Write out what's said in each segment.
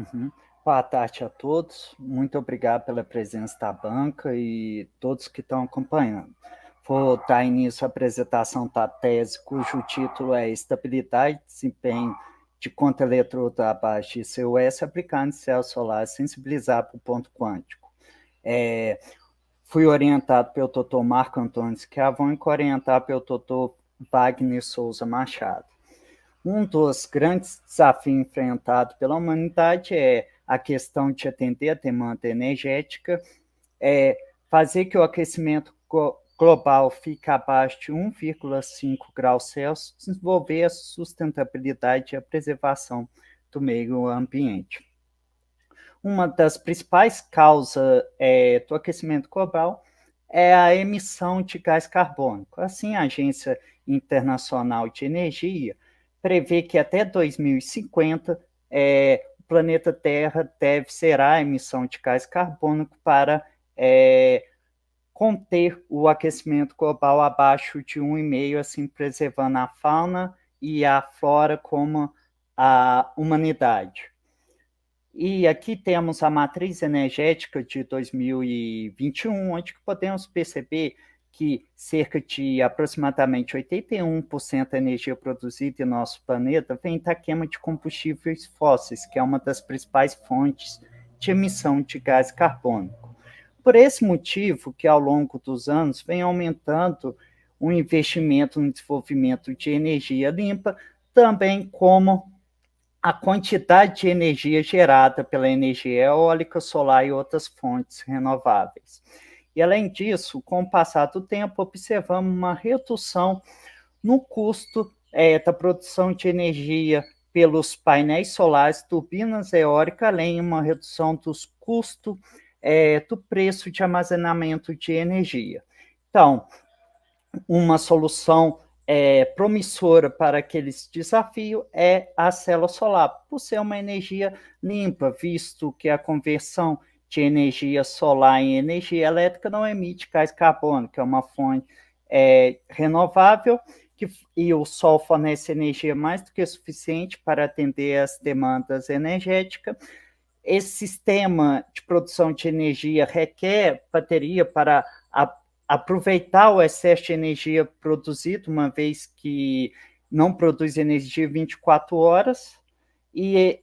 Uhum. Boa tarde a todos. Muito obrigado pela presença da banca e todos que estão acompanhando. Vou dar início à apresentação da tese, cujo título é Estabilidade e Desempenho de Contra-Eletrodo abaixo de CUS aplicando em céu solar sensibilizado por ponto quântico. Fui orientado pelo Dr. Marco Antônio Schiavone e orientado pelo Dr. Wagner Souza Machado. Um dos grandes desafios enfrentados pela humanidade é a questão de atender a demanda energética, fazer que o aquecimento global fique abaixo de 1,5 graus Celsius, desenvolver a sustentabilidade e a preservação do meio ambiente. Uma das principais causas do aquecimento global é a emissão de gás carbônico. Assim, a Agência Internacional de Energia prevê que até 2050 o planeta Terra deve zerar a emissão de gás carbônico para conter o aquecimento global abaixo de 1,5, assim preservando a fauna e a flora como a humanidade. E aqui temos a matriz energética de 2021, onde podemos perceber que cerca de aproximadamente 81% da energia produzida em nosso planeta vem da queima de combustíveis fósseis, que é uma das principais fontes de emissão de gás carbônico. Por esse motivo que ao longo dos anos vem aumentando o investimento no desenvolvimento de energia limpa, também como a quantidade de energia gerada pela energia eólica, solar e outras fontes renováveis. E, além disso, com o passar do tempo, observamos uma redução no custo da produção de energia pelos painéis solares, turbinas eólicas, além de uma redução dos custos do preço de armazenamento de energia. Então, uma solução promissora para aqueles desafios é a célula solar, por ser uma energia limpa, visto que a conversão de energia solar em energia elétrica não emite gás carbônico, que é uma fonte renovável, e o sol fornece energia mais do que suficiente para atender às demandas energéticas. Esse sistema de produção de energia requer bateria para aproveitar o excesso de energia produzido, uma vez que não produz energia 24 horas, e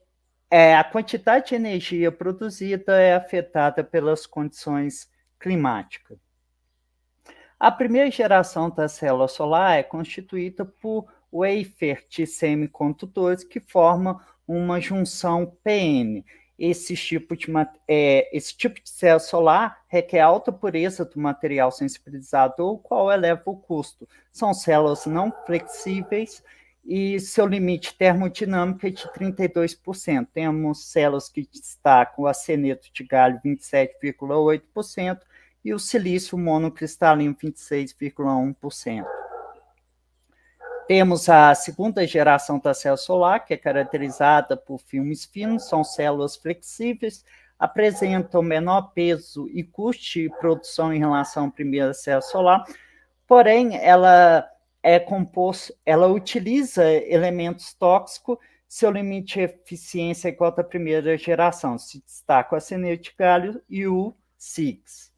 a quantidade de energia produzida é afetada pelas condições climáticas. A primeira geração da célula solar é constituída por wafer de semicondutores que formam uma junção PN. Esse tipo de célula solar requer alta pureza do material sensibilizador, o qual eleva o custo. São células não flexíveis e seu limite termodinâmico é de 32%. Temos células que destacam o arseneto de galho 27,8%, e o silício monocristalino 26,1%. Temos a segunda geração da célula solar, que é caracterizada por filmes finos, são células flexíveis, apresentam menor peso e custo de produção em relação à primeira célula solar, porém, ela utiliza elementos tóxicos, seu limite de eficiência é igual à primeira geração, se destaca o arseneto de galho e o SIX.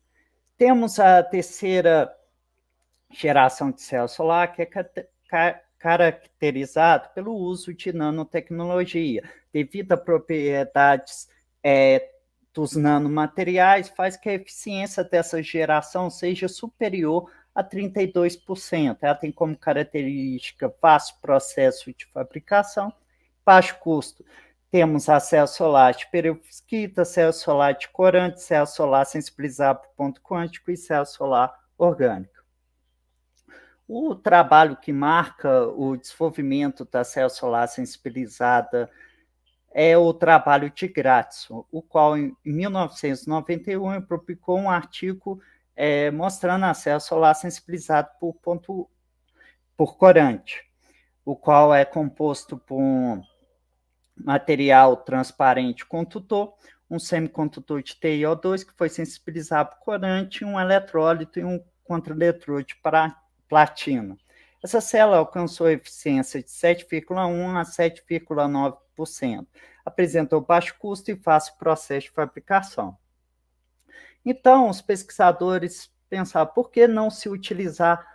Temos a terceira geração de célula solar, que é caracterizado pelo uso de nanotecnologia, devido a propriedades dos nanomateriais, faz que a eficiência dessa geração seja superior a 32%. Ela tem como característica fácil processo de fabricação, baixo custo. Temos a célula solar de perovskita, célula solar de corante, célula solar sensibilizada por ponto quântico e célula solar orgânica. O trabalho que marca o desenvolvimento da célula solar sensibilizada é o trabalho de Gratson, o qual, em 1991, publicou um artigo mostrando a célula solar sensibilizada por corante, o qual é composto por um material transparente condutor, um semicondutor de TiO2 que foi sensibilizado por corante, um eletrólito e um contraeletrode para platina. essa célula alcançou eficiência de 7,1% a 7,9%. Apresentou baixo custo e fácil processo de fabricação. Então, os pesquisadores pensaram, por que não se utilizar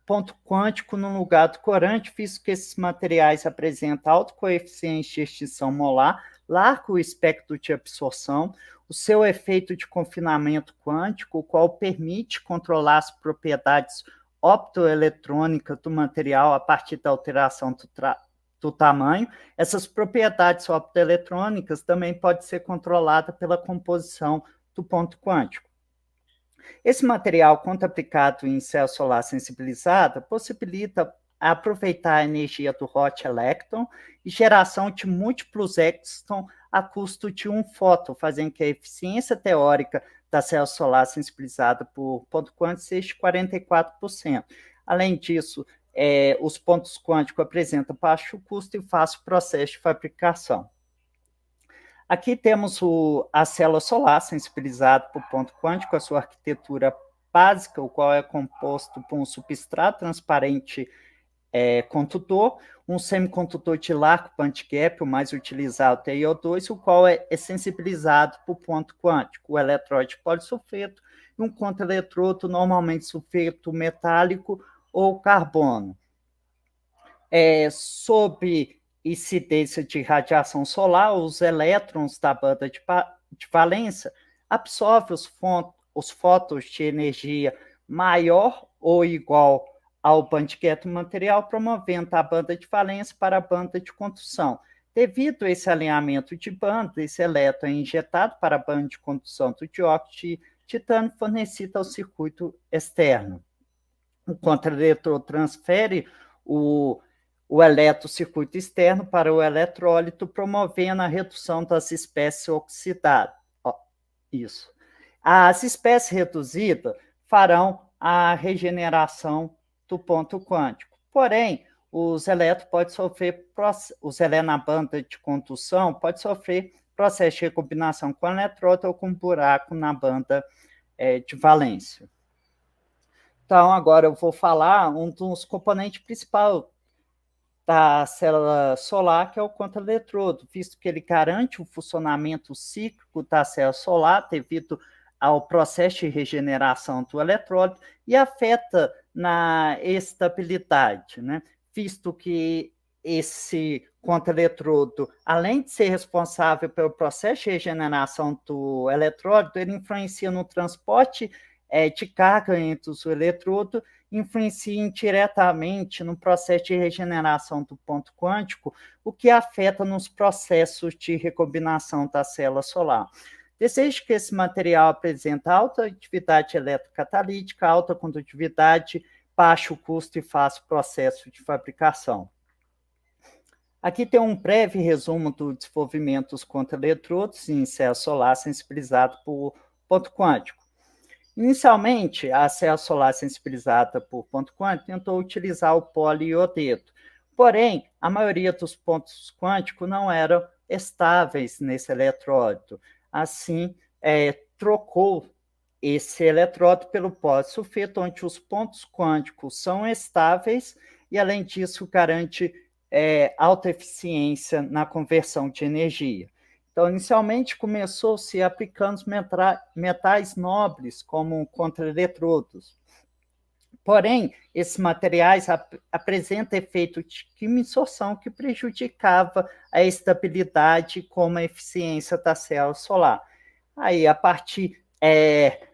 ponto quântico no lugar do corante, visto que esses materiais apresentam alto coeficiente de extinção molar, largo espectro de absorção, o seu efeito de confinamento quântico, o qual permite controlar as propriedades optoeletrônicas do material a partir da alteração do tamanho. Essas propriedades optoeletrônicas também podem ser controladas pela composição do ponto quântico. Esse material, quando aplicado em célula solar sensibilizada, possibilita aproveitar a energia do hot electron e geração de múltiplos extons a custo de um fóton, fazendo que a eficiência teórica da célula solar sensibilizada por ponto quântico seja de 44%. Além disso, os pontos quânticos apresentam baixo custo e fácil processo de fabricação. Aqui temos a célula solar sensibilizada por ponto quântico, a sua arquitetura básica, o qual é composto por um substrato transparente condutor, um semicondutor de largo bandgap, o mais utilizado é TiO2, o qual é sensibilizado por ponto quântico, o eletrodo de polissulfeto e um contra-eletrodo, normalmente sulfeto metálico ou carbono. Sob incidência de radiação solar, os elétrons da banda de valência absorvem os fótons de energia maior ou igual ao bandgap do material, promovendo a banda de valência para a banda de condução. Devido a esse alinhamento de banda, esse elétron é injetado para a banda de condução do dióxido de titânio fornecido ao circuito externo. O contra-eletrodo transfere o eletrocircuito externo para o eletrólito, promovendo a redução das espécies oxidadas. Isso. As espécies reduzidas farão a regeneração do ponto quântico. Porém, os elétrons podem sofrer, os elétrons na banda de condução podem sofrer processo de recombinação com eletródo ou com buraco na banda de valência. Então, agora eu vou falar um dos componentes principais da célula solar, que é o contra-eletrodo, visto que ele garante o funcionamento cíclico da célula solar devido ao processo de regeneração do eletrodo e afeta na estabilidade, né? Visto que esse contra-eletrodo, além de ser responsável pelo processo de regeneração do eletródo, ele influencia no transporte de carga entre os eletrodos, influencia indiretamente no processo de regeneração do ponto quântico, o que afeta nos processos de recombinação da célula solar. Desejo que esse material apresente alta atividade eletrocatalítica, alta condutividade, baixo custo e fácil processo de fabricação. Aqui tem um breve resumo do desenvolvimento dos contra-eletrodos em célula solar sensibilizada por ponto quântico. Inicialmente, a célula solar sensibilizada por ponto quântico tentou utilizar o poliiodeto. Porém, a maioria dos pontos quânticos não eram estáveis nesse eletródo. Assim, trocou esse eletródo pelo polisulfeto, onde os pontos quânticos são estáveis e, além disso, garante alta eficiência na conversão de energia. Então, inicialmente, começou-se aplicando metais nobres, como contra-eletrodos. Porém, esses materiais apresentam efeito de quimisorção que prejudicava a estabilidade como a eficiência da célula solar. Aí, a partir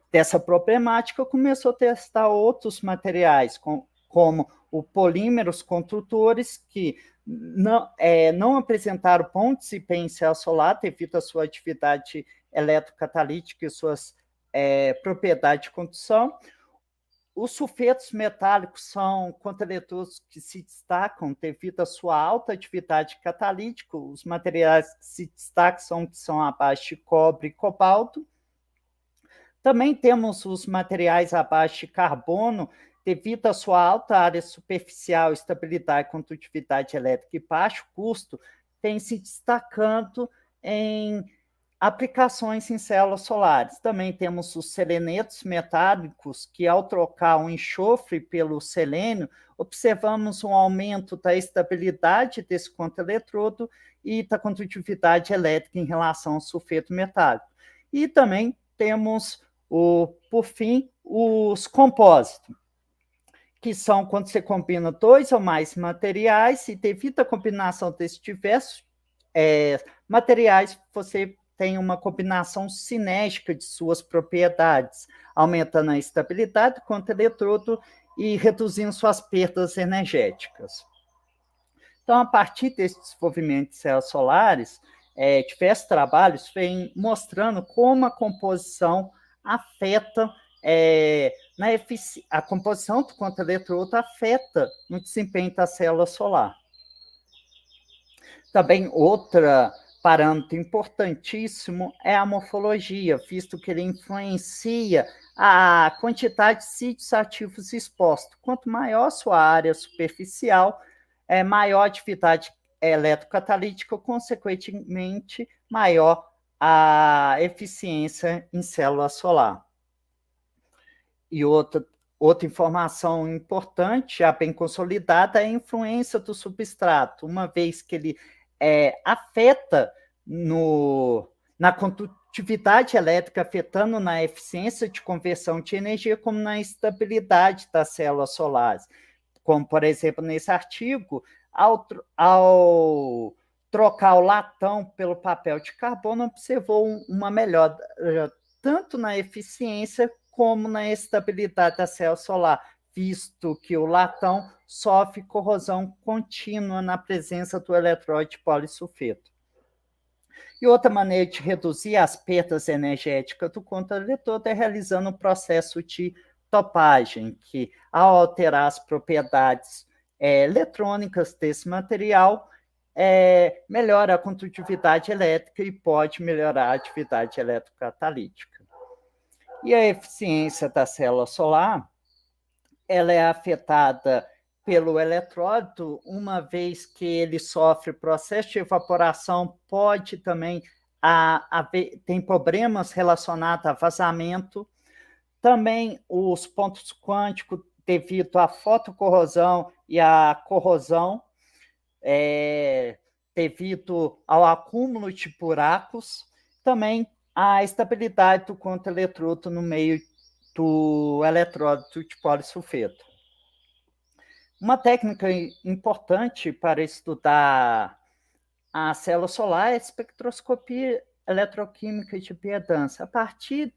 dessa problemática, começou a testar outros materiais, como os polímeros condutores, que não apresentaram bom desempenho em célula solar devido à sua atividade eletrocatalítica e suas propriedades de condução. Os sulfetos metálicos são contra-eletrodos que se destacam devido à sua alta atividade catalítica. Os materiais que se destacam são abaixo de cobre e cobalto. Também temos os materiais abaixo de carbono, devido à sua alta área superficial, estabilidade, condutividade elétrica e baixo custo, tem se destacando em aplicações em células solares. Também temos os selenetos metálicos, que ao trocar o enxofre pelo selênio, observamos um aumento da estabilidade desse contra-eletrodo e da condutividade elétrica em relação ao sulfeto metálico. E também temos, por fim, os compósitos, que são quando você combina 2 ou mais materiais, e devido à combinação desses diversos materiais, você tem uma combinação cinética de suas propriedades, aumentando a estabilidade do contra-eletrodo e reduzindo suas perdas energéticas. Então, a partir desse desenvolvimento de células solares, diversos trabalhos vêm mostrando como a composição afeta a composição do contra-eletrodo afeta no desempenho da célula solar. Também outra parâmetro importantíssimo é a morfologia, visto que ele influencia a quantidade de sítios ativos expostos. Quanto maior sua área superficial, maior a atividade eletrocatalítica, consequentemente, maior a eficiência em célula solar. E outra informação importante, já bem consolidada, é a influência do substrato, uma vez que ele afeta na condutividade elétrica, afetando na eficiência de conversão de energia, como na estabilidade das células solares. Como, por exemplo, nesse artigo, ao trocar o latão pelo papel de carbono, observou uma melhora tanto na eficiência como na estabilidade da célula solar, visto que o latão sofre corrosão contínua na presença do eletróide de polissulfeto. E outra maneira de reduzir as perdas energéticas do contra-eletrodo é realizando o processo de dopagem, que, ao alterar as propriedades eletrônicas desse material, melhora a condutividade elétrica e pode melhorar a atividade eletrocatalítica. E a eficiência da célula solar, ela é afetada pelo eletródo, uma vez que ele sofre processo de evaporação, pode também tem problemas relacionados a vazamento. Também os pontos quânticos, devido à fotocorrosão e à corrosão, devido ao acúmulo de buracos. Também a estabilidade do contra-eletrodo no meio do eletródo de polissulfeto. Uma técnica importante para estudar a célula solar é a espectroscopia eletroquímica de bioimpedância. A partir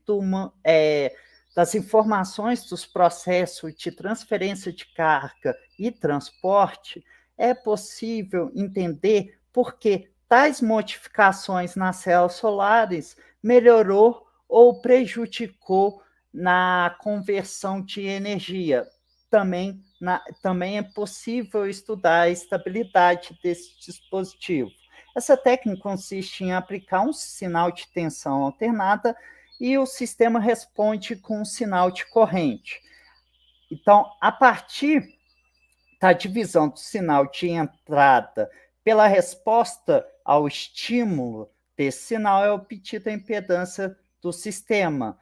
das informações dos processos de transferência de carga e transporte, é possível entender por que tais modificações nas células solares melhorou ou prejudicou na conversão de energia. Também é possível estudar a estabilidade desse dispositivo. Essa técnica consiste em aplicar um sinal de tensão alternada e o sistema responde com um sinal de corrente. Então, a partir da divisão do sinal de entrada pela resposta ao estímulo desse sinal, é obtida a impedância do sistema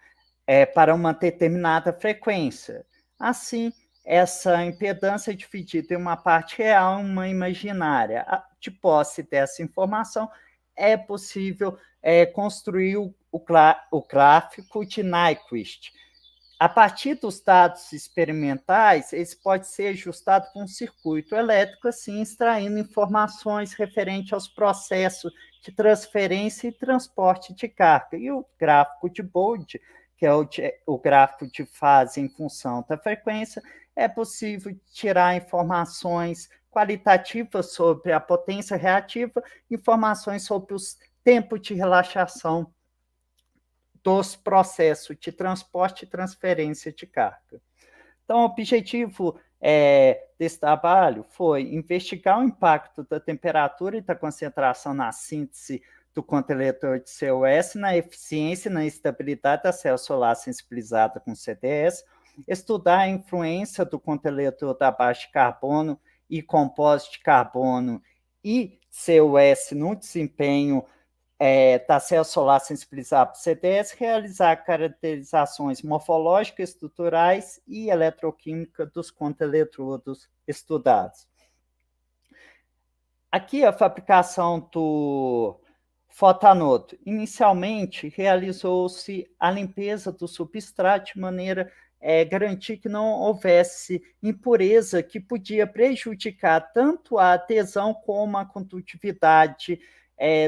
para uma determinada frequência. Assim, essa impedância é dividida em uma parte real e uma imaginária. De posse dessa informação, é possível construir o gráfico de Nyquist. A partir dos dados experimentais, esse pode ser ajustado com um circuito elétrico, assim, extraindo informações referentes aos processos de transferência e transporte de carga. E o gráfico de Bode, que é o gráfico de fase em função da frequência, é possível tirar informações qualitativas sobre a potência reativa, informações sobre os tempos de relaxação dos processos de transporte e transferência de carga. Então, o objetivo desse trabalho foi investigar o impacto da temperatura e da concentração na síntese do contra-eletrodo de COS, na eficiência e na estabilidade da célula solar sensibilizada com CDS, estudar a influência do contra-eletrodo a base de carbono e compósito de carbono e COS no desempenho da célula solar sensibilizada por CDS, realizar caracterizações morfológicas, estruturais e eletroquímica dos contra-eletrodos estudados. Aqui a fabricação do fotanodo. Inicialmente, realizou-se a limpeza do substrato de maneira a garantir que não houvesse impureza que podia prejudicar tanto a adesão como a condutividade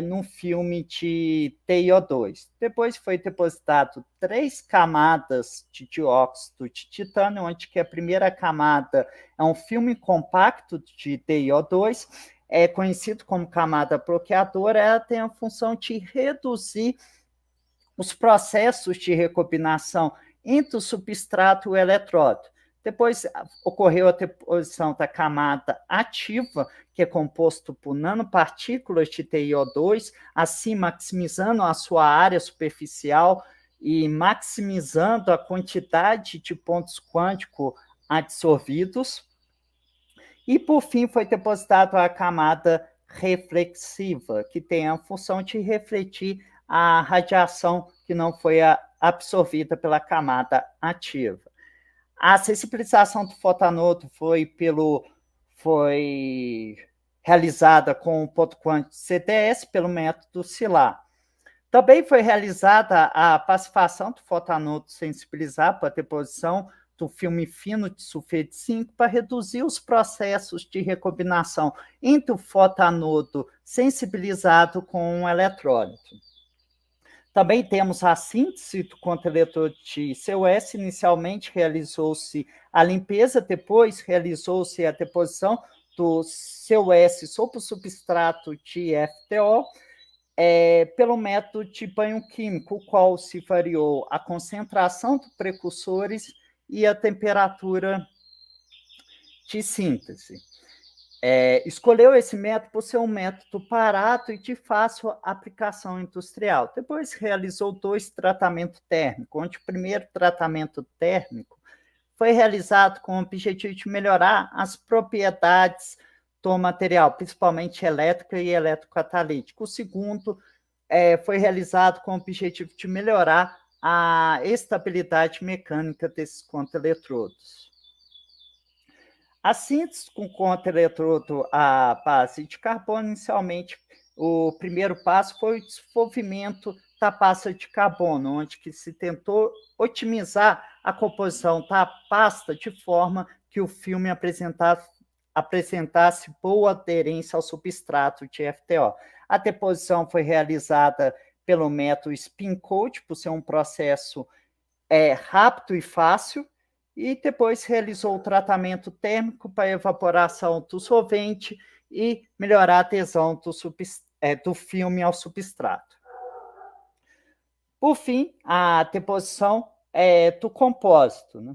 no filme de TiO2. Depois foi depositado 3 camadas de dióxido de titânio, onde que a primeira camada é um filme compacto de TiO2, é conhecido como camada bloqueadora. Ela tem a função de reduzir os processos de recombinação entre o substrato e o eletrodo. Depois ocorreu a deposição da camada ativa, que é composto por nanopartículas de TiO2, assim maximizando a sua área superficial e maximizando a quantidade de pontos quânticos absorvidos. E, por fim, foi depositado a camada reflexiva, que tem a função de refletir a radiação que não foi absorvida pela camada ativa. A sensibilização do fotanodo foi realizada com o ponto quântico CDS pelo método SILAR. Também foi realizada a pacificação do fotanodo sensibilizado para a deposição do filme fino de sulfeto de zinco para reduzir os processos de recombinação entre o fotanodo sensibilizado com um eletrólito. Também temos a síntese do contra-eletrodo de CuS. Inicialmente realizou-se a limpeza, depois realizou-se a deposição do CuS sobre o substrato de FTO, pelo método de banho químico, o qual se variou a concentração dos precursores e a temperatura de síntese. Escolheu esse método por ser um método barato e de fácil aplicação industrial. Depois realizou 2 tratamentos térmicos, onde o primeiro tratamento térmico foi realizado com o objetivo de melhorar as propriedades do material, principalmente elétrica e eletrocatalítica. O segundo foi realizado com o objetivo de melhorar a estabilidade mecânica desses contra-eletrodos. A síntese com contra-eletrodo à base de carbono, inicialmente, o primeiro passo foi o desenvolvimento da pasta de carbono, onde que se tentou otimizar a composição da pasta de forma que o filme apresentasse boa aderência ao substrato de FTO. A deposição foi realizada pelo método spin coat, por ser um processo rápido e fácil, e depois realizou o tratamento térmico para evaporação do solvente e melhorar a adesão do filme ao substrato. Por fim, a deposição do compósito, né?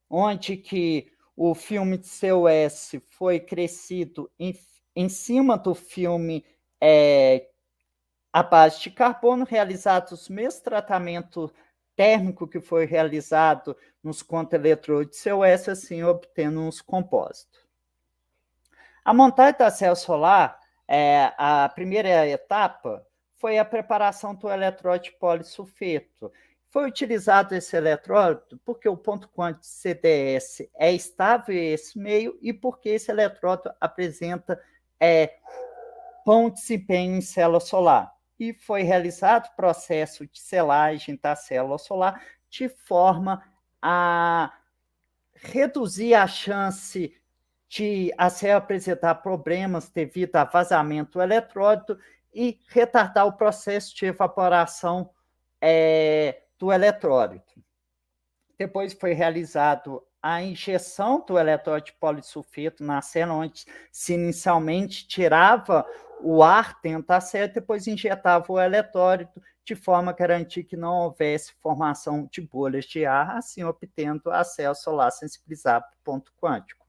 Onde que o filme de CuS foi crescido em cima do filme à base de carbono, realizado os mesmos tratamentos térmico que foi realizado nos contra-eletrodos de CuS, assim obtendo uns compósitos. A montagem da célula solar, a primeira etapa, foi a preparação do eletródo de polissulfeto. Foi utilizado esse eletródo porque o ponto quântico de CDS é estável em esse meio e porque esse eletródo apresenta bom desempenho em célula solar. E foi realizado o processo de selagem da célula solar de forma a reduzir a chance de a célula apresentar problemas devido a vazamento do eletródo e retardar o processo de evaporação do eletrólito. Depois foi realizado a injeção do eletródo de polissulfeto na célula, onde se inicialmente tirava o ar dentro da célula, depois injetava o eletrólito de forma a garantir que não houvesse formação de bolhas de ar, assim obtendo a célula solar sensibilizada por ponto quântico.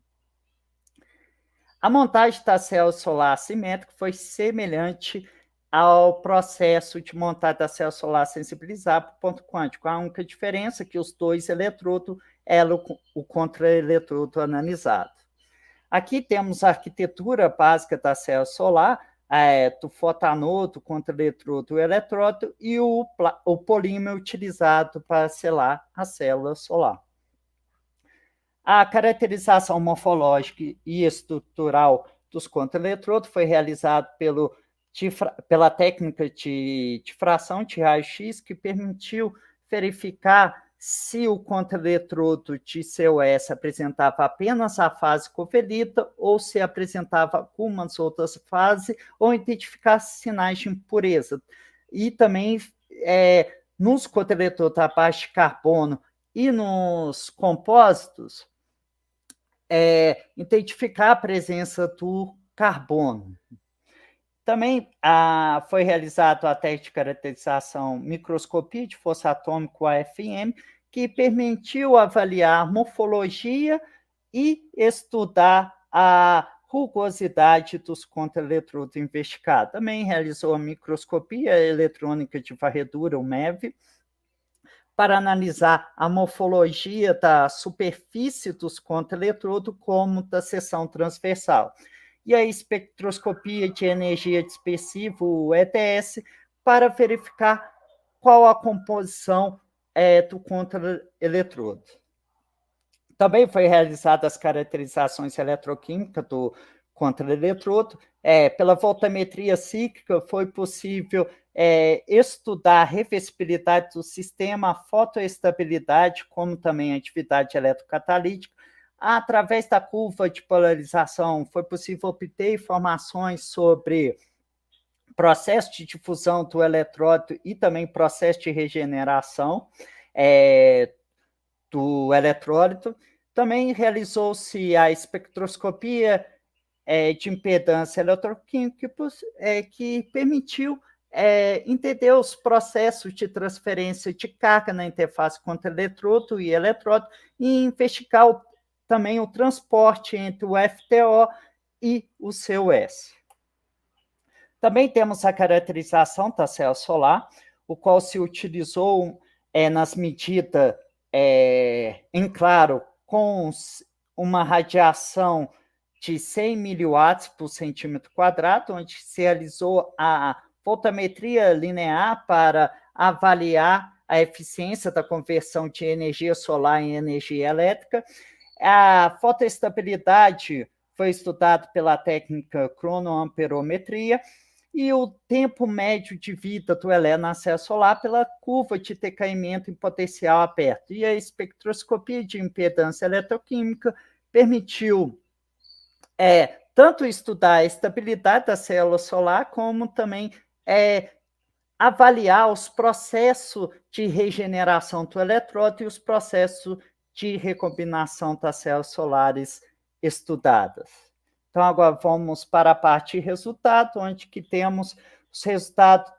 A montagem da célula solar assimétrica foi semelhante ao processo de montagem da célula solar sensibilizada por ponto quântico. A única diferença é que os 2 eletrodos eram o contra-eletrodo analisado. Aqui temos a arquitetura básica da célula solar, do fotanodo, contra-eletrodo e eletródo, e o polímero utilizado para selar a célula solar. A caracterização morfológica e estrutural dos contra-eletrodos foi realizada pela técnica de difração de raio-x, que permitiu verificar se o contra-eletrodo de COS apresentava apenas a fase covelita ou se apresentava algumas outras fases, ou identificar sinais de impureza. E também, nos contra-eletrodos a base de carbono e nos compósitos, identificar a presença do carbono. Também foi realizado a teste de caracterização microscopia de força atômica, AFM, que permitiu avaliar a morfologia e estudar a rugosidade dos contra-eletrodos investigados. Também realizou a microscopia eletrônica de varredura, o MEV, para analisar a morfologia da superfície dos contra-eletrodos, como da seção transversal. E a espectroscopia de energia dispersiva, o ETS, para verificar qual a composição do contra-eletrodo. Também foi realizada as caracterizações eletroquímicas do contra-eletrodo. Pela voltametria cíclica, foi possível estudar a reversibilidade do sistema, a fotoestabilidade, como também a atividade eletrocatalítica. Através da curva de polarização, foi possível obter informações sobre processo de difusão do eletródo e também processo de regeneração do eletrólito. Também realizou-se a espectroscopia de impedância eletroquímica, que permitiu entender os processos de transferência de carga na interface contra eletrodo e eletródo e investigar também o transporte entre o FTO e o COS. Também temos a caracterização da célula solar, o qual se utilizou nas medidas em claro, com uma radiação de 100 miliwatts por centímetro quadrado, onde se realizou a voltametria linear para avaliar a eficiência da conversão de energia solar em energia elétrica. A fotoestabilidade foi estudada pela técnica cronoamperometria, e o tempo médio de vida do ELE na célula solar pela curva de decaimento em potencial aberto. E a espectroscopia de impedância eletroquímica permitiu tanto estudar a estabilidade da célula solar, como também avaliar os processos de regeneração do eletródo e os processos de recombinação das células solares estudadas. Então, agora vamos para a parte de resultado, onde que temos os resultados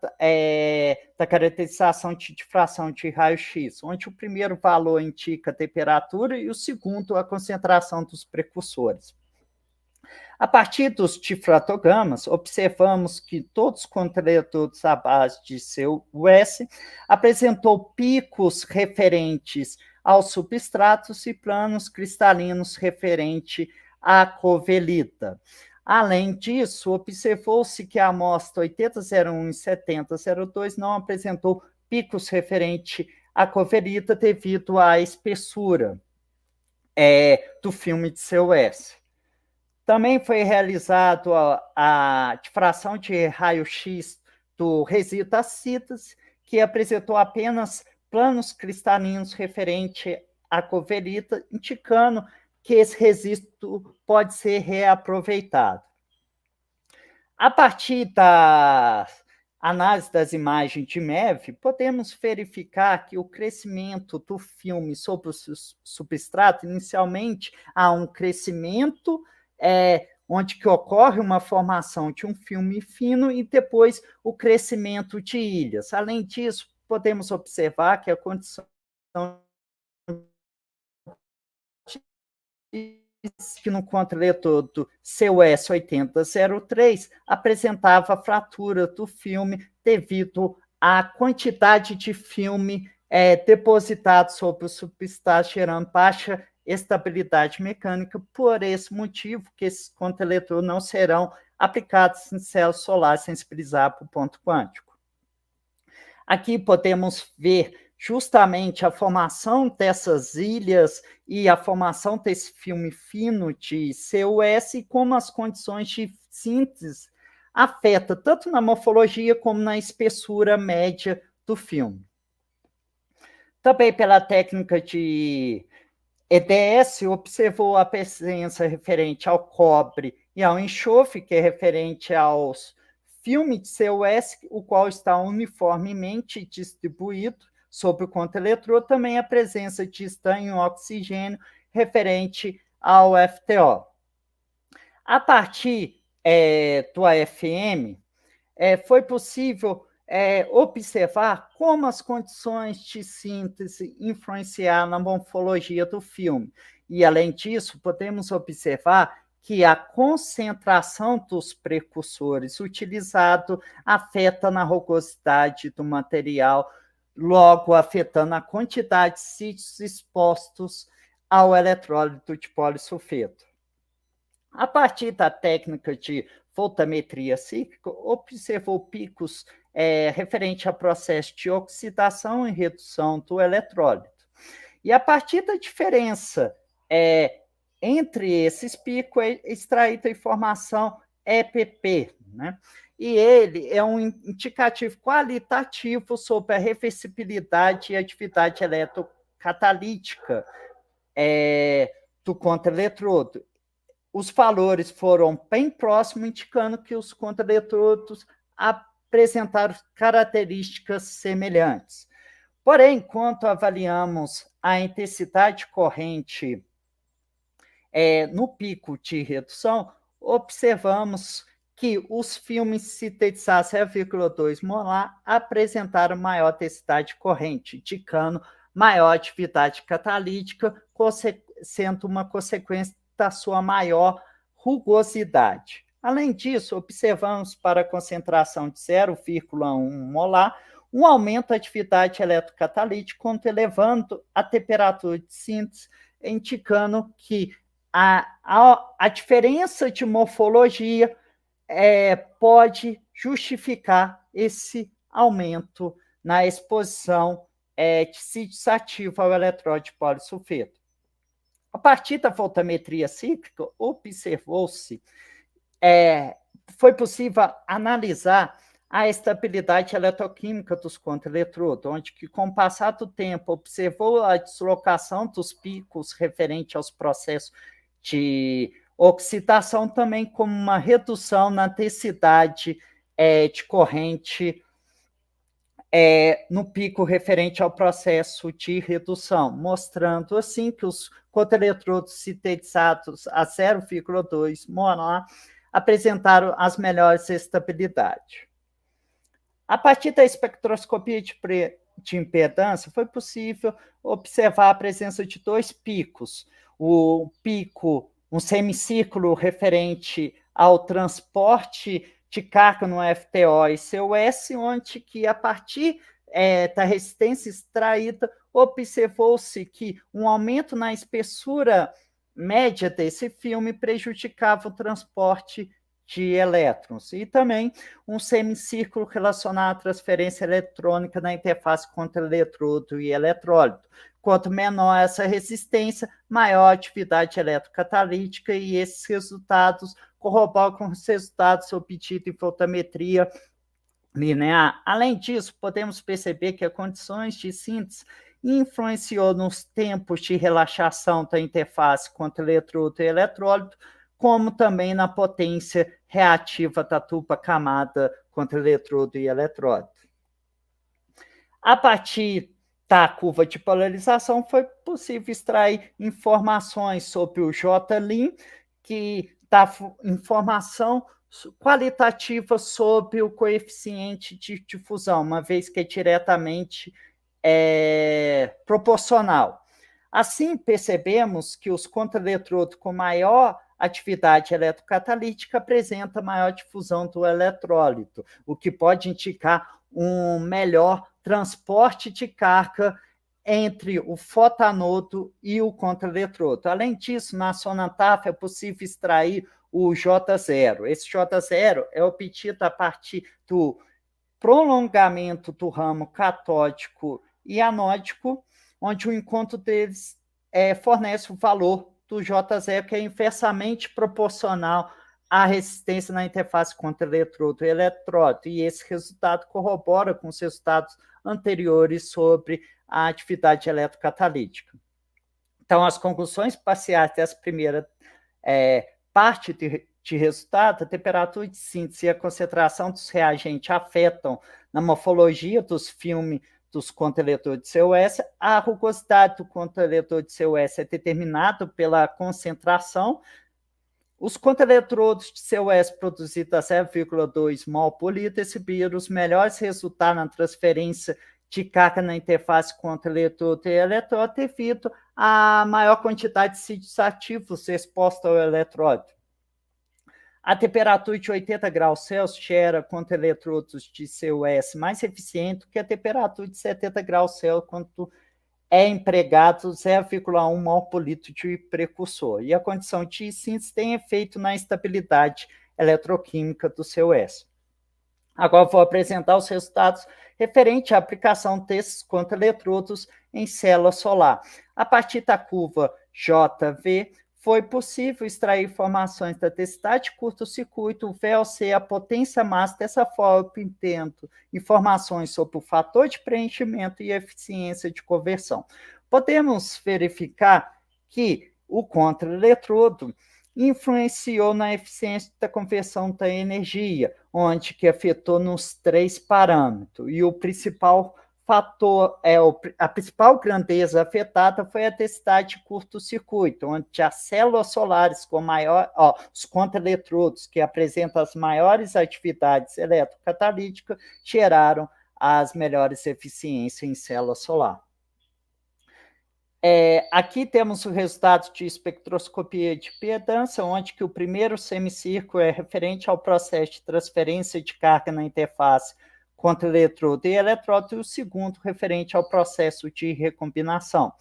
da caracterização de difração de raio-x, onde o primeiro valor indica a temperatura e o segundo a concentração dos precursores. A partir dos difratogramas, observamos que todos os contra-eletrodos à base de COS apresentou picos referentes aos substratos e planos cristalinos referentes à covelita. Além disso, observou-se que a amostra 8001 e 7002 não apresentou picos referentes à covelita devido à espessura do filme de COS. Também foi realizado a difração de raio-x do resíduo das citas, que apresentou apenas planos cristalinos referente à covelita, indicando que esse resíduo pode ser reaproveitado. A partir da análise das imagens de MEV, podemos verificar que o crescimento do filme sobre o substrato, inicialmente, há um crescimento onde que ocorre uma formação de um filme fino e depois o crescimento de ilhas. Além disso, podemos observar que a condição que no contra-eletrodo COS 8003 apresentava fratura do filme devido à quantidade de filme depositado sobre o substrato, gerando baixa estabilidade mecânica. Por esse motivo, que esses contra-eletrodos não serão aplicados em células solares sensibilizadas para o ponto quântico. Aqui podemos ver justamente a formação dessas ilhas e a formação desse filme fino de CuS e como as condições de síntese afetam tanto na morfologia como na espessura média do filme. Também pela técnica de EDS, observou a presença referente ao cobre e ao enxofre, que é referente aos filmes de CuS, o qual está uniformemente distribuído sobre o contra-eletrodo, também a presença de estanho e oxigênio referente ao FTO. A partir do AFM, foi possível observar como as condições de síntese influenciaram na morfologia do filme. E, além disso, podemos observar que a concentração dos precursores utilizado afeta na rugosidade do material, logo afetando a quantidade de sítios expostos ao eletrólito de polissulfeto. A partir da técnica de voltametria cíclica, observou picos referente ao processo de oxidação e redução do eletrólito. E a partir da diferença entre esses picos, é extraída a informação EPP, né? E ele é um indicativo qualitativo sobre a reversibilidade e atividade eletrocatalítica do contra-eletrodo. Os valores foram bem próximos, indicando que os contra-eletrodos apresentaram características semelhantes. Porém, quando avaliamos a intensidade corrente no pico de redução, observamos que os filmes sintetizados 0,2 molar apresentaram maior densidade corrente, indicando maior atividade catalítica, sendo uma consequência da sua maior rugosidade. Além disso, observamos para a concentração de 0,1 molar um aumento da atividade eletrocatalítica, elevando a temperatura de síntese, indicando que a diferença de morfologia pode justificar esse aumento na exposição de sítios ativos ao eletrodo de polissulfeto. A partir da voltametria cíclica, observou-se, foi possível analisar a estabilidade eletroquímica dos contra-eletrodos, onde, que, com o passar do tempo, observou a deslocação dos picos referente aos processos de oxidação, também como uma redução na densidade de corrente no pico referente ao processo de redução, mostrando assim que os contra-eletrodos sintetizados a 0,2 molar apresentaram as melhores estabilidades. A partir da espectroscopia de impedância, foi possível observar a presença de dois picos. O pico, um semicírculo referente ao transporte de carga no FTO e CuS, onde que, a partir da resistência extraída, observou-se que um aumento na espessura média desse filme prejudicava o transporte de elétrons, e também um semicírculo relacionado à transferência eletrônica na interface contra-eletrodo e eletrólito. Quanto menor essa resistência, maior a atividade eletrocatalítica, e esses resultados corroboram com os resultados obtidos em voltametria linear. Além disso, podemos perceber que as condições de síntese influenciou nos tempos de relaxação da interface contra-eletrodo e eletrólito, como também na potência reativa da dupla camada contra-eletrodo e eletrólito. A partir da curva de polarização, foi possível extrair informações sobre o J-LIN, que dá informação qualitativa sobre o coeficiente de difusão, uma vez que é diretamente proporcional. Assim, percebemos que os contra-eletrodos com maior atividade eletrocatalítica apresentam maior difusão do eletrólito, o que pode indicar um melhor transporte de carga entre o fotanodo e o contra-eletrodo. Além disso, na sonantaf é possível extrair o J0. Esse J0 é obtido a partir do prolongamento do ramo catódico e anódico, onde o encontro deles fornece o valor do J0, que é inversamente proporcional à resistência na interface contra eletrodo e eletródo, e esse resultado corrobora com os resultados anteriores sobre a atividade eletrocatalítica. Então, as conclusões parciais dessa primeira parte de resultado, a temperatura de síntese e a concentração dos reagentes afetam na morfologia dos filmes dos contra-eletores de CUS. A rugosidade do contra-eletor de CUS é determinada pela concentração. Os contra-eletrodos de CUS produzidos a 0,2 mol por litro exibiram os melhores resultados na transferência de carga na interface contra-eletrodo e eletródo devido à maior quantidade de sítios ativos expostos ao eletródo. A temperatura de 80 graus Celsius gera contra-eletrodos de CUS mais eficiente que a temperatura de 70 graus Celsius quando é empregado 0,1 mol por litro de precursor. E a condição de síntese tem efeito na estabilidade eletroquímica do CUS. Agora vou apresentar os resultados referentes à aplicação desses contra-eletrodos em célula solar. A partir da curva JV, foi possível extrair informações da densidade de curto-circuito, o VOC, a potência máxima, dessa forma, obtendo informações sobre o fator de preenchimento e a eficiência de conversão. Podemos verificar que o contra-eletrodo influenciou na eficiência da conversão da energia, onde que afetou nos 3 parâmetros, e o principal fator, a principal grandeza afetada foi a densidade de curto-circuito, onde as células solares com os contra-eletrodos, que apresentam as maiores atividades eletrocatalíticas, geraram as melhores eficiências em célula solar. Aqui temos o resultado de espectroscopia de impedância, onde que o primeiro semicírculo é referente ao processo de transferência de carga na interface contra eletrodo e eletródo, e o segundo referente ao processo de recombinação.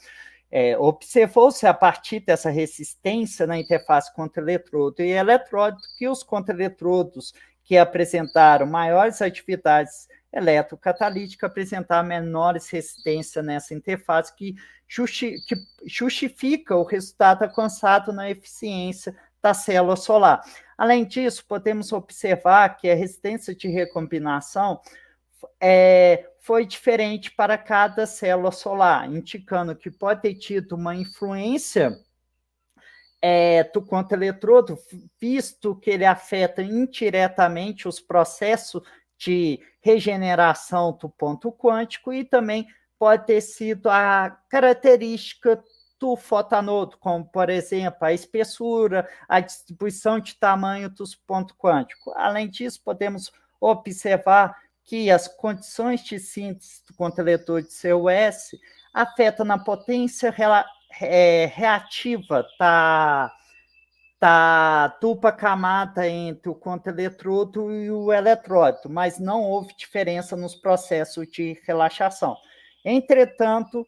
Observou-se a partir dessa resistência na interface contra eletrodo e eletródo que os contra-eletrodos que apresentaram maiores atividades eletrocatalíticas apresentaram menores resistência nessa interface, que justifica o resultado alcançado na eficiência da célula solar. Além disso, podemos observar que a resistência de recombinação foi diferente para cada célula solar, indicando que pode ter tido uma influência do contra-eletrodo, visto que ele afeta indiretamente os processos de regeneração do ponto quântico, e também pode ter sido a característica do fotanodo, como, por exemplo, a espessura, a distribuição de tamanho dos pontos quânticos. Além disso, podemos observar que as condições de síntese do contra-eletor de CUS afetam na potência reativa da dupla camada entre o contra-eletrodo e o eletródo, mas não houve diferença nos processos de relaxação. Entretanto,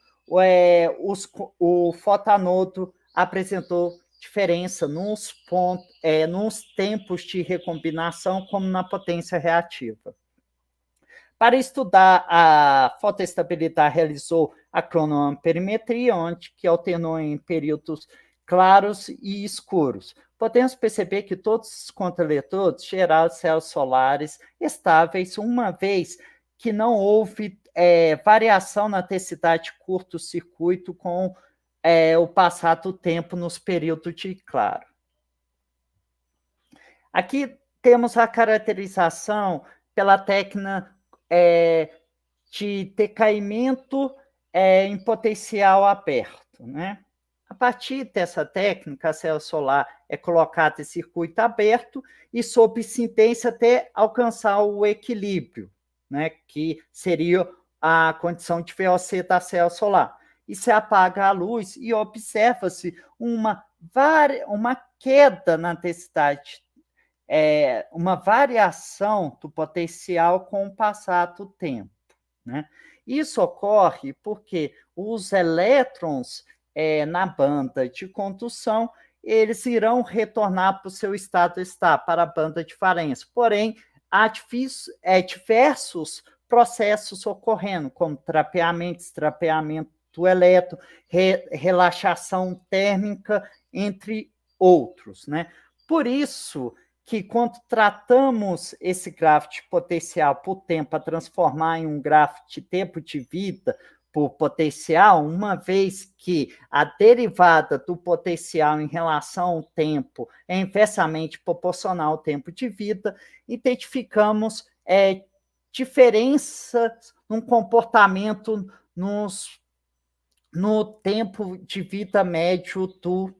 o fotanodo apresentou diferença nos tempos de recombinação, como na potência reativa. Para estudar a fotoestabilidade, realizou a cronoamperimetria, onde que alternou em períodos claros e escuros. Podemos perceber que todos os contra-eletrodos geraram células solares estáveis, uma vez que não houve variação na densidade de curto-circuito com o passar do tempo nos períodos de claro. Aqui temos a caracterização pela técnica de decaimento em potencial aberto, né? A partir dessa técnica, a célula solar é colocada em circuito aberto e sob sintência até alcançar o equilíbrio, né, que seria a condição de VOC da célula solar. E se apaga a luz e observa-se uma queda na densidade, uma variação do potencial com o passar do tempo, né? Isso ocorre porque os elétrons na banda de condução, eles irão retornar para o seu estado estável, para a banda de Farens. Porém, há diversos processos ocorrendo, como trapeamento, estrapeamento eletro, relaxação térmica, entre outros, né? Por isso que quando tratamos esse gráfico de potencial por tempo a transformar em um gráfico de tempo de vida por potencial, uma vez que a derivada do potencial em relação ao tempo é inversamente proporcional ao tempo de vida, identificamos diferenças no comportamento no tempo de vida médio do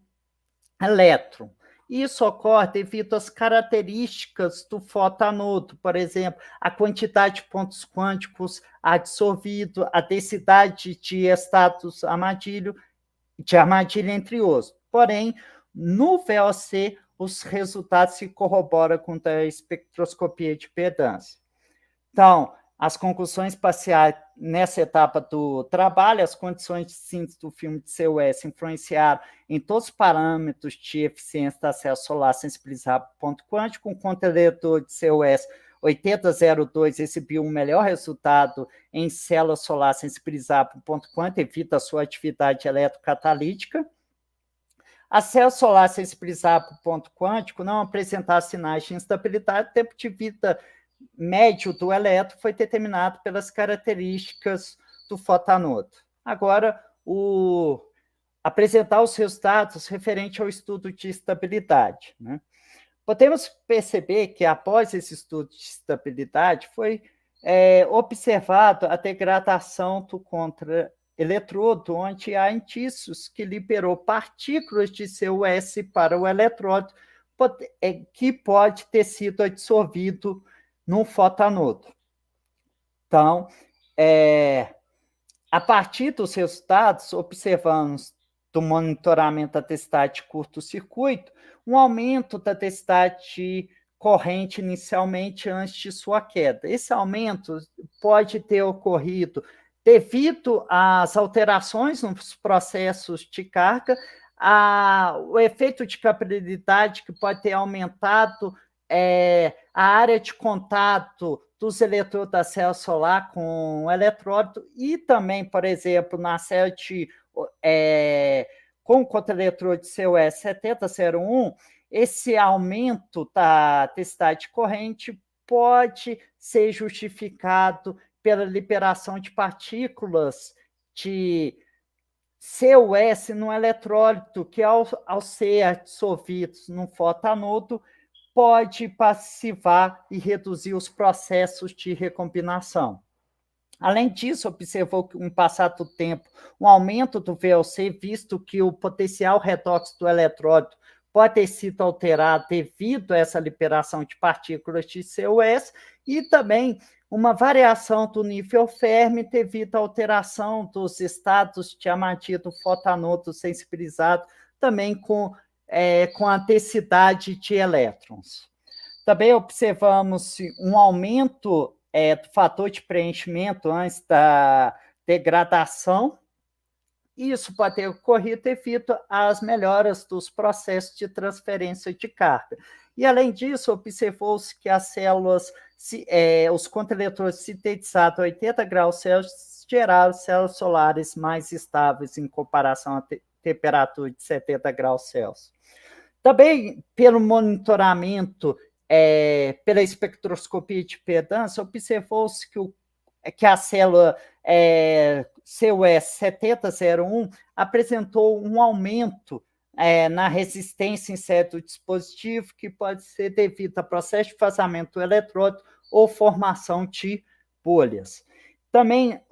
elétron. Isso ocorre devido às características do fotanodo, por exemplo, a quantidade de pontos quânticos absorvido, a densidade de estados de armadilha, entre outros. Porém, no VOC, os resultados se corroboram com a espectroscopia de impedância. Então, as conclusões parciais nessa etapa do trabalho, as condições de síntese do filme de CUS influenciaram em todos os parâmetros de eficiência da célula solar sensibilizada por ponto quântico. O conteúdo de CUS 8002 exibiu um melhor resultado em célula solar sensibilizada por ponto quântico devido à sua atividade eletrocatalítica. A célula solar sensibilizada por ponto quântico não apresentava sinais de instabilidade, o tempo de vida médio do elétron foi determinado pelas características do fotanodo. Agora, apresentar os resultados referente ao estudo de estabilidade, né? Podemos perceber que, após esse estudo de estabilidade, foi observado a degradação do contra-eletrodo, onde há indícios que liberou partículas de CUS para o eletrodo, que pode ter sido absorvido no fotanodo. Então, a partir dos resultados, observamos do monitoramento da densidade de curto-circuito, um aumento da densidade de corrente inicialmente antes de sua queda. Esse aumento pode ter ocorrido devido às alterações nos processos de carga, o efeito de capilaridade que pode ter aumentado a área de contato dos eletrodos da célula solar com o eletródo e também, por exemplo, na célula com o contra-eletrodo de CUS 7001, esse aumento da densidade de corrente pode ser justificado pela liberação de partículas de CUS no eletrólito, que ao ser absorvidos no fotanodo, pode passivar e reduzir os processos de recombinação. Além disso, observou que, com o passar do tempo, um aumento do VOC, visto que o potencial redox do eletródo pode ter sido alterado devido a essa liberação de partículas de CUS, e também uma variação do nível Fermi devido à alteração dos estados de armadilha do fotanodo sensibilizado, também com a densidade de elétrons. Também observamos um aumento do fator de preenchimento antes da degradação. Isso pode ter ocorrido devido às melhoras dos processos de transferência de carga. E, além disso, observou-se que as células, os contra-eletrodos sintetizados a 80 graus Celsius geraram células solares mais estáveis em comparação à temperatura de 70 graus Celsius. Também, pelo monitoramento, pela espectroscopia de impedância, observou-se que a célula CUS 7001 apresentou um aumento na resistência em série do dispositivo, que pode ser devido a processo de vazamento do eletrodo ou formação de bolhas. Também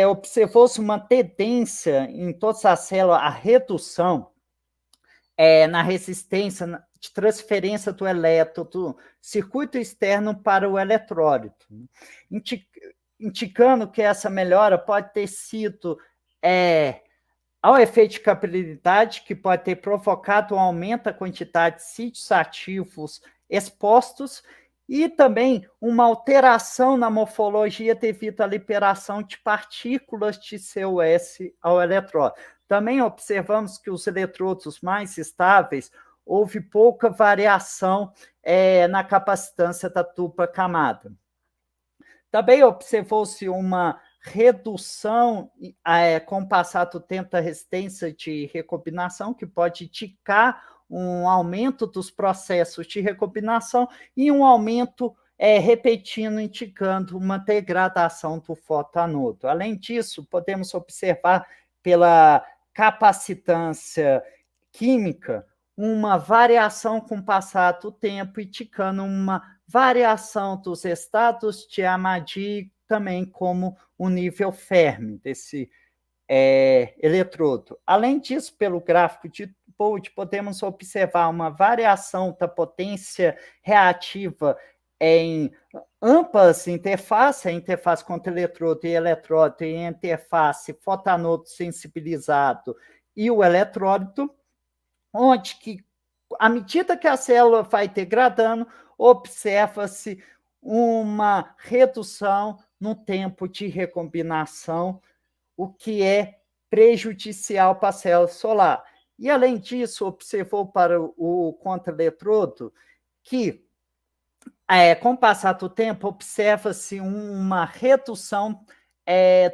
observou-se uma tendência em todas as células à redução na resistência de transferência do elétron do circuito externo para o eletrólito, indicando que essa melhora pode ter sido ao efeito de capilaridade, que pode ter provocado um aumento da quantidade de sítios ativos expostos, e também uma alteração na morfologia devido à liberação de partículas de CuS ao eletrodo. Também observamos que os eletrodos mais estáveis houve pouca variação na capacitância da dupla camada. Também observou-se uma redução com o passar do tempo da resistência de recombinação, que pode indicar um aumento dos processos de recombinação e um aumento repetindo, indicando uma degradação do fotoanodo. Além disso, podemos observar pela capacitância química uma variação com o passar do tempo, indicando uma variação dos estados de Ahmadi, também como o nível Fermi desse eletrodo. Além disso, pelo gráfico de Bode, podemos observar uma variação da potência reativa em ambas interfaces, a interface contra eletrodo e eletródo, e a interface fotanodo sensibilizado e o eletródo, onde que, à medida que a célula vai degradando, observa-se uma redução no tempo de recombinação, o que é prejudicial para a célula solar. E, além disso, observou para o contra-eletrodo que, com o passar do tempo, observa-se uma redução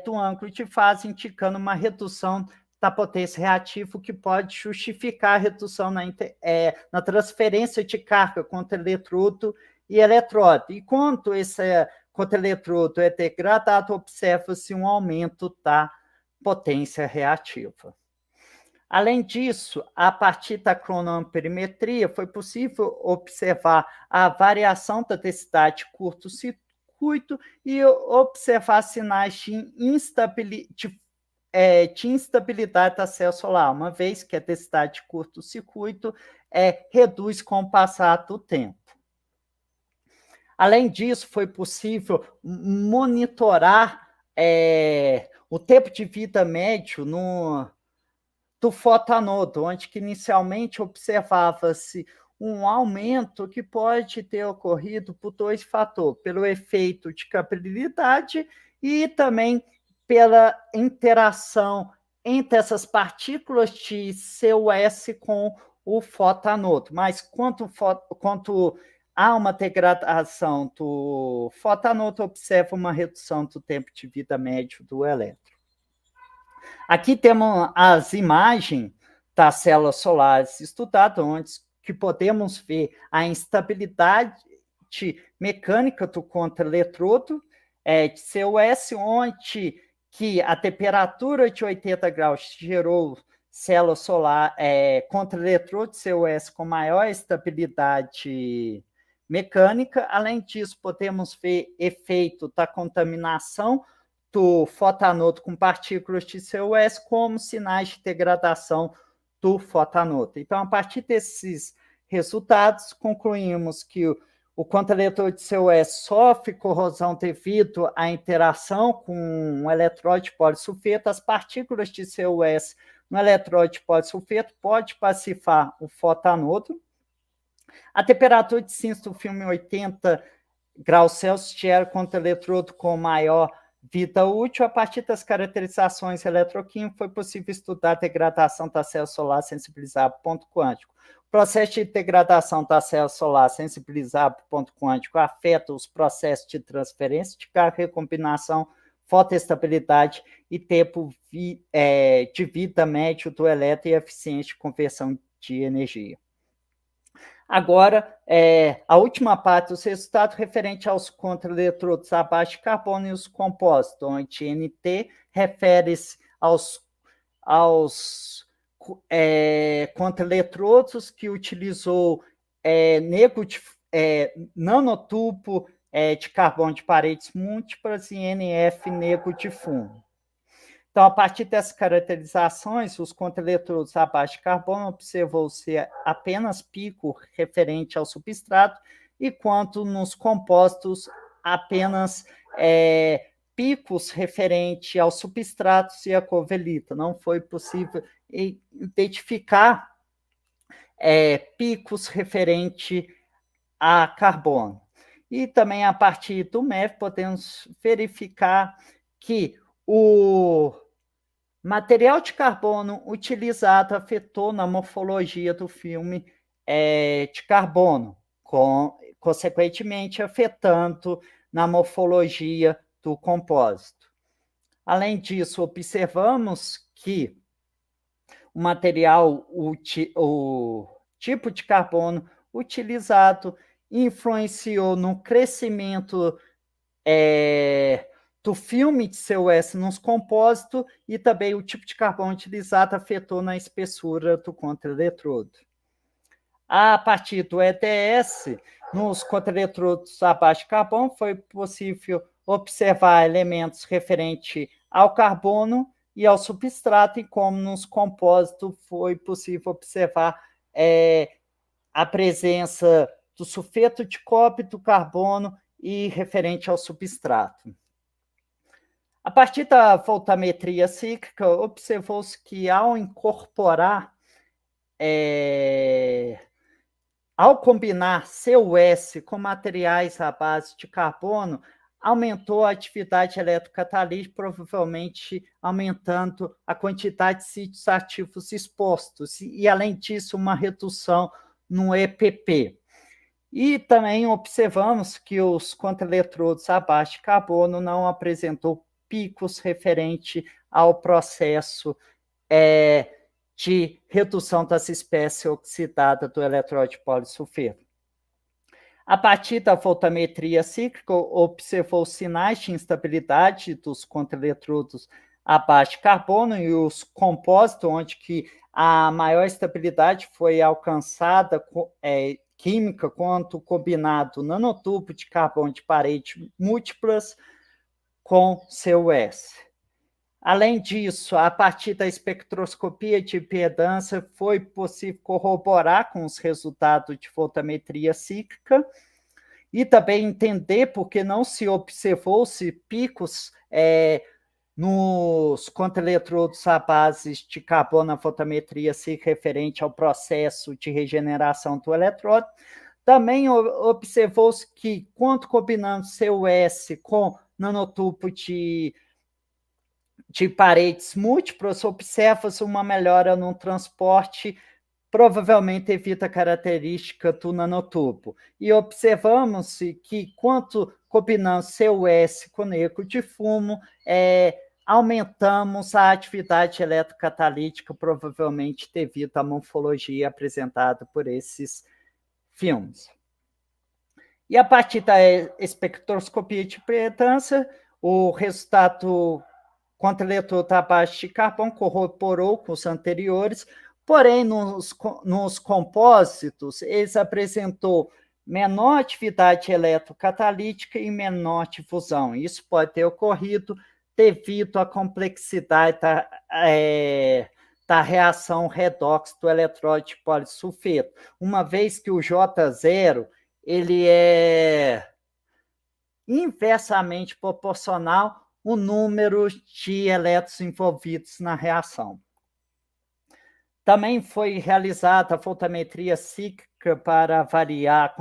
do ângulo de fase, indicando uma redução da potência reativa, que pode justificar a redução na transferência de carga contra eletrodo e eletródo. E quando esse contra-eletrodo é degradado, observa-se um aumento da potência reativa. Além disso, a partir da cronoamperometria, foi possível observar a variação da densidade de curto-circuito e observar sinais de instabilidade da célula solar, uma vez que a densidade de curto-circuito reduz com o passar do tempo. Além disso, foi possível monitorar o tempo de vida médio do fotoanodo, onde que inicialmente observava-se um aumento que pode ter ocorrido por dois fatores, pelo efeito de capillaridade e também pela interação entre essas partículas de CuS com o fotoanodo. Mas quanto há uma degradação do fotoanodo, observa uma redução do tempo de vida médio do elétron. Aqui temos as imagens das células solares estudadas, onde que podemos ver a instabilidade mecânica do contra-eletrodo de CuS, onde que a temperatura de 80 graus gerou célula solar contra-eletrodo de CuS com maior estabilidade mecânica. Além disso, podemos ver efeito da contaminação do fotoanodo com partículas de CuS como sinais de degradação do fotoanodo. Então, a partir desses resultados, concluímos que o contra-eletrodo de CuS sofre corrosão devido à interação com o eletrodo de polissulfeto. As partículas de CuS no eletrodo de polissulfeto podem pacifar o fotoanodo. A temperatura de síntese do filme 80 graus Celsius gera contra-eletrodo com maior vida útil. A partir das caracterizações eletroquímicas, foi possível estudar a degradação da célula solar sensibilizada por ponto quântico. O processo de degradação da célula solar sensibilizada por ponto quântico afeta os processos de transferência de carga, recombinação, fotoestabilidade e tempo de vida médio do elétron e eficiência de conversão de energia. Agora, a última parte dos resultados referente aos contra-eletrodos abaixo de carbono e os compostos, onde NT refere-se aos contra-eletrodos que utilizou nanotubo de carbono de paredes múltiplas e NF nego de fundo. Então, a partir dessas caracterizações, os contra-eletrodos abaixo de carbono observou-se apenas pico referente ao substrato, enquanto nos compostos apenas picos referente aos substratos e a covelita. Não foi possível identificar picos referente a carbono. E também, a partir do MEF, podemos verificar que o material de carbono utilizado afetou na morfologia do filme de carbono, consequentemente afetando na morfologia do compósito. Além disso, observamos que o material, o tipo de carbono utilizado influenciou no crescimento do filme de CuS nos compósitos e também o tipo de carbono utilizado afetou na espessura do contraeletrodo. A partir do EDS, nos contraeletrodos abaixo de carbono, foi possível observar elementos referentes ao carbono e ao substrato, e como nos compósitos foi possível observar a presença do sulfeto de cobre, do carbono e referente ao substrato. A partir da voltametria cíclica, observou-se que ao incorporar, ao combinar CuS com materiais à base de carbono, aumentou a atividade eletrocatalítica, provavelmente aumentando a quantidade de sítios ativos expostos, e além disso, uma redução no EPP. E também observamos que os contraeletrodos abaixo de carbono não apresentou picos referente ao processo de redução das espécies oxidadas do eletróide de polissulfeto. A partir da voltametria cíclica, observou sinais de instabilidade dos contraeletrodos abaixo de carbono e os compósitos, onde que a maior estabilidade foi alcançada química quanto combinado nanotubo de carbono de parede múltiplas com CuS. Além disso, a partir da espectroscopia de impedância, foi possível corroborar com os resultados de voltametria cíclica e também entender porque não se observou-se picos nos contraeletrodos à base de carbono na voltametria cíclica referente ao processo de regeneração do eletródo. Também observou-se que, quando combinando CuS com nanotubo de paredes múltiplas, observa-se uma melhora no transporte, provavelmente devido à característica do nanotubo. E observamos que, quando combinamos CuS com neco de fumo, aumentamos a atividade eletrocatalítica, provavelmente devido à morfologia apresentada por esses filmes. E a partir da espectroscopia de impedância, o resultado contraeletrodo abaixo de carbono corroborou com os anteriores, porém, nos compósitos, eles apresentou menor atividade eletrocatalítica e menor difusão. Isso pode ter ocorrido devido à complexidade da reação redox do eletróide de polissulfeto, uma vez que o J0 ele é inversamente proporcional ao número de elétrons envolvidos na reação. Também foi realizada a voltametria cíclica para avaliar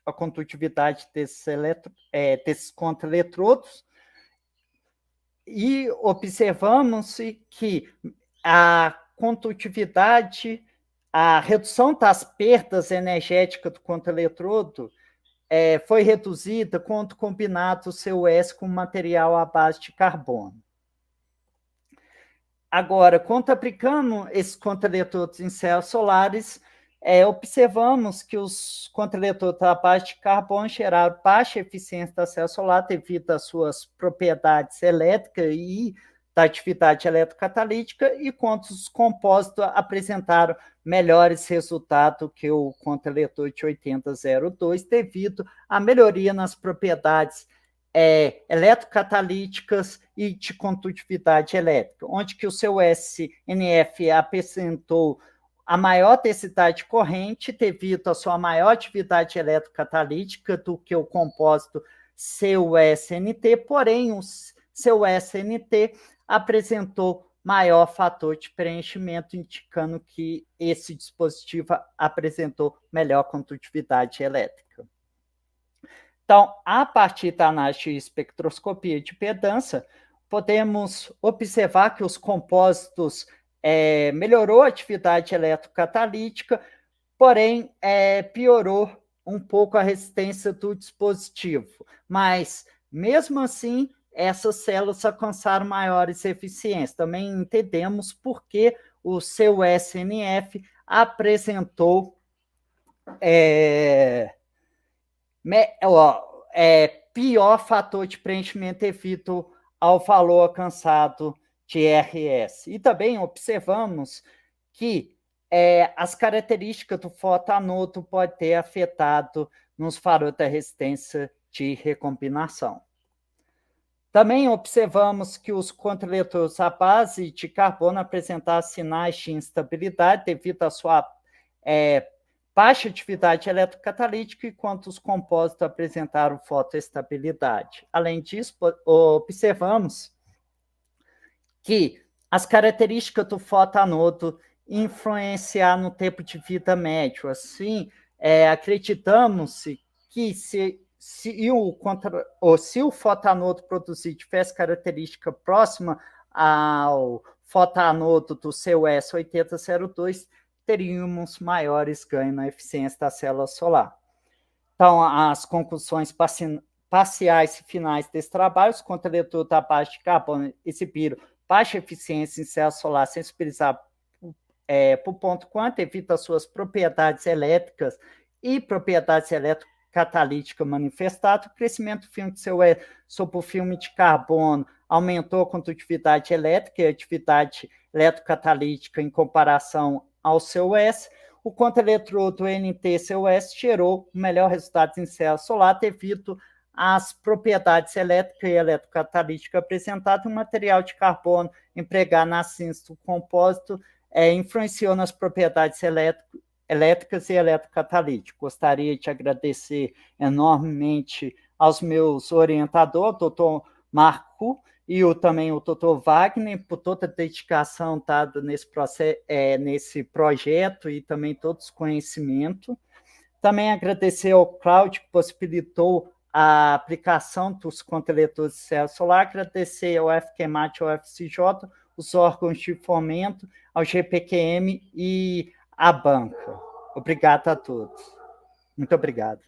a condutividade desses contraeletrodos, e observamos que a condutividade, a redução das perdas energéticas do contraeletrodo foi reduzida quando combinado o CuS com material à base de carbono. Agora, quando aplicamos esses contraeletrodos em células solares, observamos que os contraeletrodos à base de carbono geraram baixa eficiência da célula solar devido às suas propriedades elétricas e da atividade eletrocatalítica, e quanto os compósitos apresentaram melhores resultados que o contraeletrodo de 8002, devido à melhoria nas propriedades eletrocatalíticas e de condutividade elétrica, onde que o seu SNF apresentou a maior densidade de corrente devido à sua maior atividade eletrocatalítica do que o compósito CuSNT, porém o CuSNT apresentou maior fator de preenchimento, indicando que esse dispositivo apresentou melhor condutividade elétrica. Então, a partir da análise de espectroscopia de impedância, podemos observar que os compósitos melhorou a atividade eletrocatalítica, porém piorou um pouco a resistência do dispositivo. Mas, mesmo assim, essas células alcançaram maiores eficiências. Também entendemos por que o seu SNF apresentou pior fator de preenchimento devido ao valor alcançado de RS. E também observamos que as características do fotoanodo podem ter afetado nos faróis da resistência de recombinação. Também observamos que os contra-eletrodos à base de carbono apresentaram sinais de instabilidade devido à sua baixa atividade eletrocatalítica, enquanto os compósitos apresentaram fotoestabilidade. Além disso, observamos que as características do fotoanodo influenciaram no tempo de vida médio. Assim, acreditamos que se o fotoanodo produzido tivesse característica próxima ao fotoanodo do CUS-8002, teríamos maiores ganhos na eficiência da célula solar. Então, as conclusões parciais e finais desse trabalho, os contra-eletrodos à base de carbono exibiram baixa eficiência em célula solar sensibilizada por ponto quanto, devido às suas propriedades elétricas e propriedades eletrocatalíticas manifestadas. O crescimento do filme de CUS sobre o filme de carbono aumentou a condutividade elétrica e a atividade eletrocatalítica em comparação ao CUS. O contra-eletrodo NT-CUS gerou o melhor resultado em célula solar devido às propriedades elétricas e eletrocatalíticas apresentadas. O material de carbono empregado na síntese do compósito influenciou nas propriedades elétricas e eletrocatalíticas. Gostaria de agradecer enormemente aos meus orientadores, doutor Marco, e também o doutor Wagner, por toda a dedicação dada nesse projeto e também todos os conhecimentos. Também agradecer ao Cláudio, que possibilitou a aplicação dos contra-eletrodos de célula solar, agradecer ao FQMAT, ao FCJ, os órgãos de fomento, ao GPQM e à banca. Obrigado a todos. Muito obrigado.